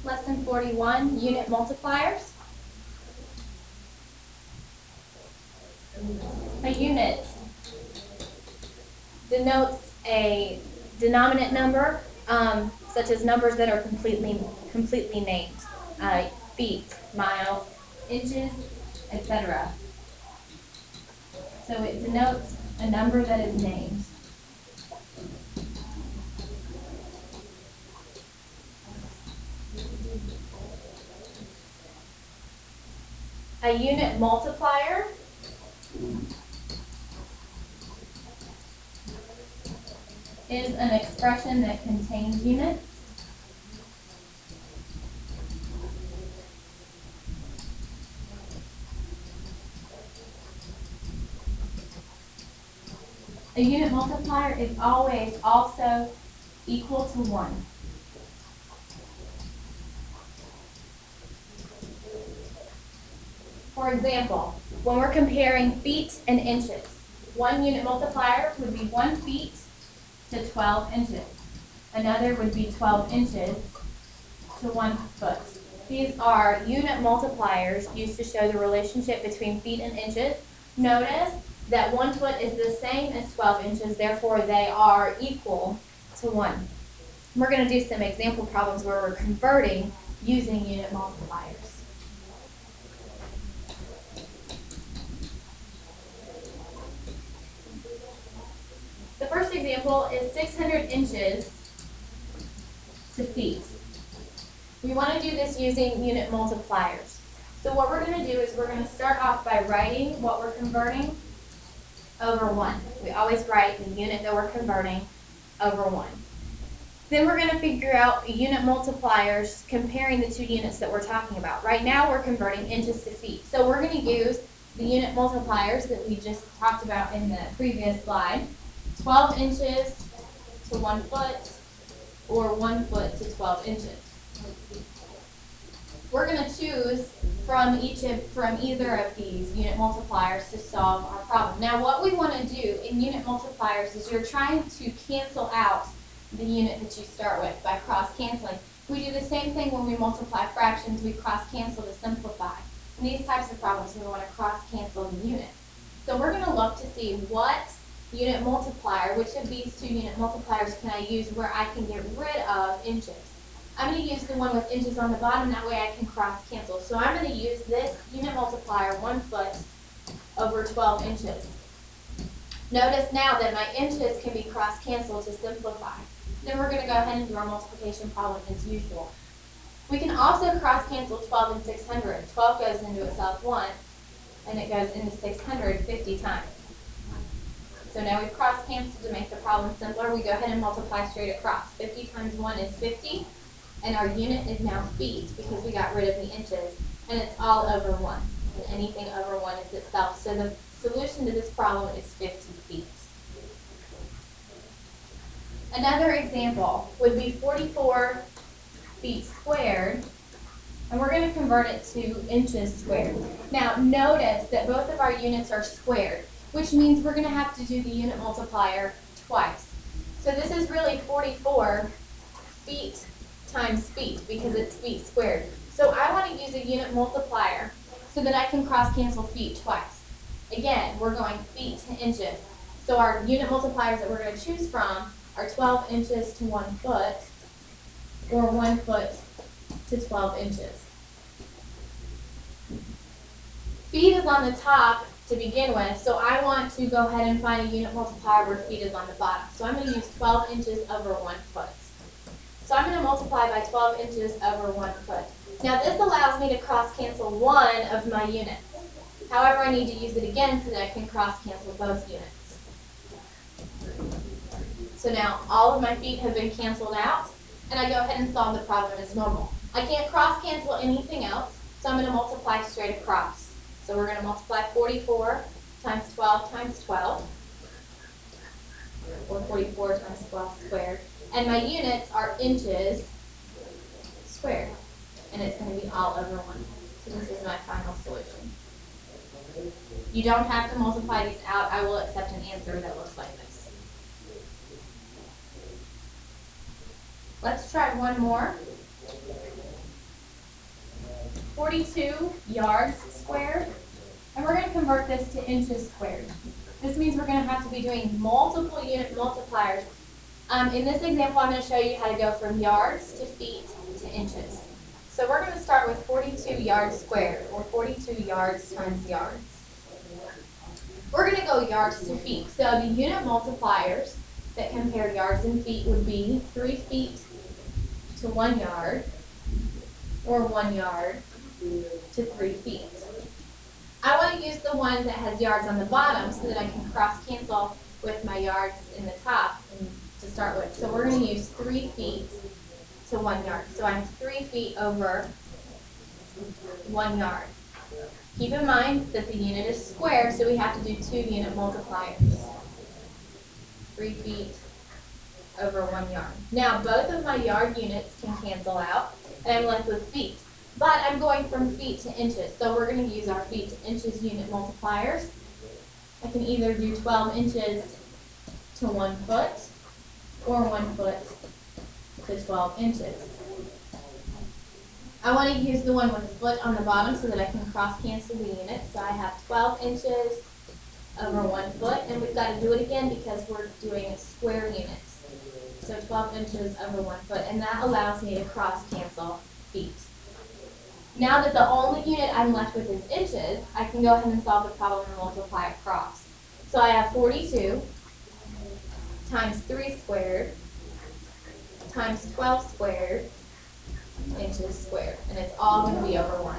Lesson 41, unit multipliers. A unit denotes a denominant number, such as numbers that are completely named, feet, miles, inches, etc. So it denotes a number that is named. A unit multiplier is an expression that contains units. A unit multiplier is always also equal to 1. For example, when we're comparing feet and inches, one unit multiplier would be 1 feet to 12 inches. Another would be 12 inches to 1 foot. These are unit multipliers used to show the relationship between feet and inches. Notice that 1 foot is the same as 12 inches, therefore they are equal to 1. We're going to do some example problems where we're converting using unit multipliers. The first example is 600 inches to feet. We want to do this using unit multipliers. So what we're going to do is we're going to start off by writing what we're converting over 1. We always write the unit that we're converting over 1. Then we're going to figure out unit multipliers comparing the two units that we're talking about. Right now we're converting inches to feet. So we're going to use the unit multipliers that we just talked about in the previous slide. 12 inches to 1 foot, or 1 foot to 12 inches. We're going to choose from either of these unit multipliers to solve our problem. Now what we want to do in unit multipliers is you're trying to cancel out the unit that you start with by cross-canceling. We do the same thing when we multiply fractions. We cross-cancel to simplify. In these types of problems, we want to cross-cancel the units. So we're going to look to see what unit multiplier, which of these two unit multipliers can I use where I can get rid of inches. I'm going to use the one with inches on the bottom, that way I can cross-cancel. So I'm going to use this unit multiplier, 1 foot over 12 inches. Notice now that my inches can be cross-canceled to simplify. Then we're going to go ahead and do our multiplication problem as usual. We can also cross-cancel 12 and 600. 12 goes into itself once, and it goes into 600 50 times. So now we've cross-canceled to make the problem simpler. We go ahead and multiply straight across. 50 times 1 is 50, and our unit is now feet because we got rid of the inches, and it's all over 1. And anything over 1 is itself. So the solution to this problem is 50 feet. Another example would be 44 feet squared, and we're going to convert it to inches squared. Now notice that both of our units are squared, which means we're going to have to do the unit multiplier twice. So this is really 44 feet times feet because it's feet squared. So I want to use a unit multiplier so that I can cross-cancel feet twice. Again, we're going feet to inches. So our unit multipliers that we're going to choose from are 12 inches to 1 foot, or 1 foot to 12 inches. Feet is on the top to begin with, so I want to go ahead and find a unit multiplier where feet is on the bottom. So I'm going to use 12 inches over 1 foot. So I'm going to multiply by 12 inches over 1 foot. Now this allows me to cross-cancel one of my units. However, I need to use it again so that I can cross-cancel both units. So now all of my feet have been canceled out, and I go ahead and solve the problem as normal. I can't cross-cancel anything else, so I'm going to multiply straight across. So we're going to multiply 44 times 12 times 12, or 44 times 12 squared. And my units are inches squared, and it's going to be all over 1. So this is my final solution. You don't have to multiply these out. I will accept an answer that looks like this. Let's try one more. 42 yards squared, and we're going to convert this to inches squared. This means we're going to have to be doing multiple unit multipliers. In this example, I'm going to show you how to go from yards to feet to inches. So we're going to start with 42 yards squared, or 42 yards times yards. We're going to go yards to feet. So the unit multipliers that compare yards and feet would be 3 feet to 1 yard, or 1 yard to 3 feet. I want to use the one that has yards on the bottom so that I can cross cancel with my yards in the top to start with. So we're going to use 3 feet to 1 yard. So I have 3 feet over 1 yard. Keep in mind that the unit is square, so we have to do 2 unit multipliers. 3 feet over 1 yard. Now both of my yard units can cancel out, and I'm left with feet. But I'm going from feet to inches, so we're going to use our feet to inches unit multipliers. I can either do 12 inches to 1 foot, or 1 foot to 12 inches. I want to use the one with a foot on the bottom so that I can cross cancel the units. So I have 12 inches over 1 foot, and we've got to do it again because we're doing square units. So 12 inches over 1 foot, and that allows me to cross cancel feet. Now that the only unit I'm left with is inches, I can go ahead and solve the problem and multiply across. So I have 42 times 3 squared times 12 squared inches squared, and it's all going to be over 1.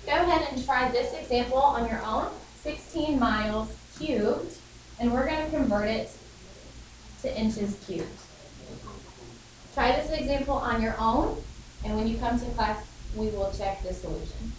Go ahead and try this example on your own. 16 miles cubed, and we're going to convert it to inches cubed. Try this example on your own, and when you come to class, we will check the solution.